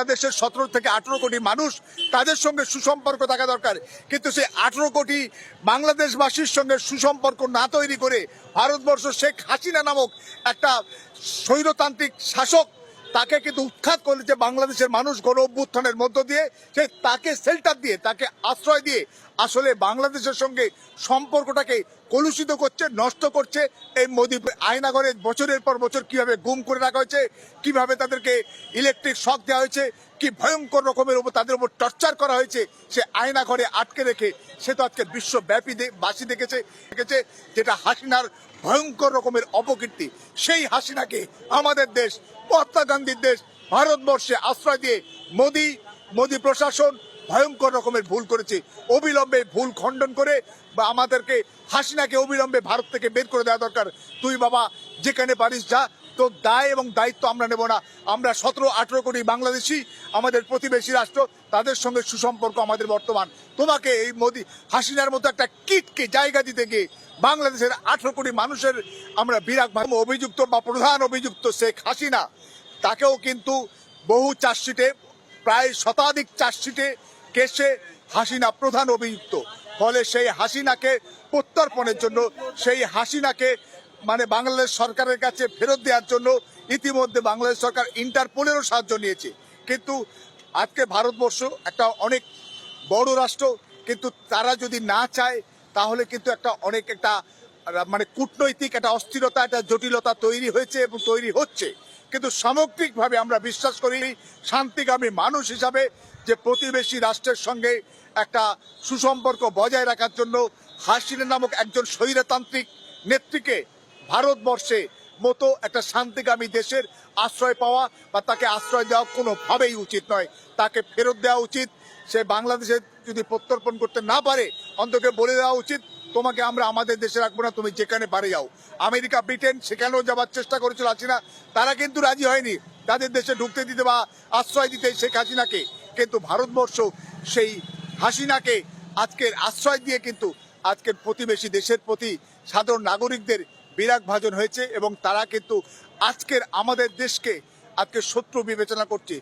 বাংলাদেশের 17 থেকে 18 কোটি মানুষ, তাদের সঙ্গে সুসম্পর্ক থাকা দরকার। কিন্তু সেই 18 কোটি বাংলাদেশবাসীর সঙ্গে সুসম্পর্ক না তৈরি করে ভারতবর্ষ শেখ হাসিনা নামক একটা স্বৈরতান্ত্রিক শাসক তাকে কিন্তু উৎখাত করেছে বাংলাদেশের মানুষ গণ অভ্যুত্থানের মধ্য দিয়ে। সে তাকে শেল্টার দিয়ে, তাকে আশ্রয় দিয়ে আসলে বাংলাদেশের সঙ্গে সম্পর্কটাকে কলুষিত করছে, নষ্ট করছে। এই মোদি আয়নাঘরে বছরের পর বছর কিভাবে গুম করে রাখা হয়েছে, কিভাবে তাদেরকে ইলেকট্রিক শক দেওয়া হয়েছে, কি ভয়ঙ্কর রকমের উপর তাদের উপর টর্চার করা হয়েছে, সে আয়নাঘরে আটকে রেখে সে তো আজকে বিশ্বব্যাপী বাসী দেখেছে, যেটা হাসিনার ভয়ঙ্কর রকমের অপকীর্তি। সেই হাসিনাকে আমাদের দেশ, মহাত্মা গান্ধীর দেশ ভারতবর্ষে আশ্রয় দিয়ে মোদি প্রশাসন ভয়ঙ্কর রকমের ভুল করেছে। অবিলম্বে ভুল খণ্ডন করে বা আমাদেরকে হাসিনাকে অবিলম্বে ভারত থেকে বের করে দেওয়া দরকার। তুই বাবা যেখানে পারিস যা, তোর দায় এবং দায়িত্ব আমরা নেব না। আমরা 17-18 কোটি বাংলাদেশি, আমাদের প্রতিবেশী রাষ্ট্র, তাদের সঙ্গে সুসম্পর্ক আমাদের বর্তমান। তোমাকে এই মোদি হাসিনার মতো একটা কিটকে জায়গা দিতে গিয়ে বাংলাদেশের 18 কোটি মানুষের আমরা বিরাগ অভিযুক্ত বা প্রধান অভিযুক্ত শেখ হাসিনা, তাকেও কিন্তু বহু চার্জশিটে, প্রায় শতাধিক চার্জশিটে কেসে হাসিনা প্রধান অভিযুক্ত। ফলে সেই হাসিনাকে প্রত্যর্পণের জন্য, সেই হাসিনাকে মানে বাংলাদেশ সরকারের কাছে ফেরত দেওয়ার জন্য ইতিমধ্যে বাংলাদেশ সরকার ইন্টারপোলেরও সাহায্য নিয়েছে। কিন্তু আজকে ভারতবর্ষ একটা অনেক বড় রাষ্ট্র, কিন্তু তারা যদি না চায় তাহলে কিন্তু একটা মানে কূটনৈতিক একটা অস্থিরতা, একটা জটিলতা তৈরি হয়েছে এবং তৈরি হচ্ছে। কিন্তু সামগ্রিকভাবে আমরা বিশ্বাস করি শান্তিকামী মানুষ হিসাবে যে প্রতিবেশী রাষ্ট্রের সঙ্গে একটা সুসম্পর্ক বজায় রাখার জন্য হাসিনা নামক একজন স্বৈরতান্ত্রিক নেত্রীকে ভারতবর্ষে মতো একটা শান্তিকামী দেশের আশ্রয় পাওয়া বা তাকে আশ্রয় দেওয়া কোনোভাবেই উচিত নয়। তাকে ফেরত দেওয়া উচিত। সে বাংলাদেশে যদি প্রত্যর্পণ করতে না পারে, অন্তত বলে দেওয়া উচিত তোমাকে আমরা আমাদের দেশে রাখবো না, তুমি যেখানে পারে যাও। আমেরিকা, ব্রিটেন সেখানেও যাওয়ার চেষ্টা করেছিল হাসিনা, তারা কিন্তু রাজি হয়নি তাদের দেশে ঢুকতে দিতে বা আশ্রয় দিতে শেখ হাসিনাকে। কিন্তু ভারতবর্ষ সেই হাসিনাকে আজকের আশ্রয় দিয়ে কিন্তু আজকের প্রতিবেশী দেশের প্রতি সাধারণ নাগরিকদের বিরাগ ভাজন হয়েছে এবং তারা কিন্তু আজকের আমাদের দেশকে আজকে শত্রু বিবেচনা করছে।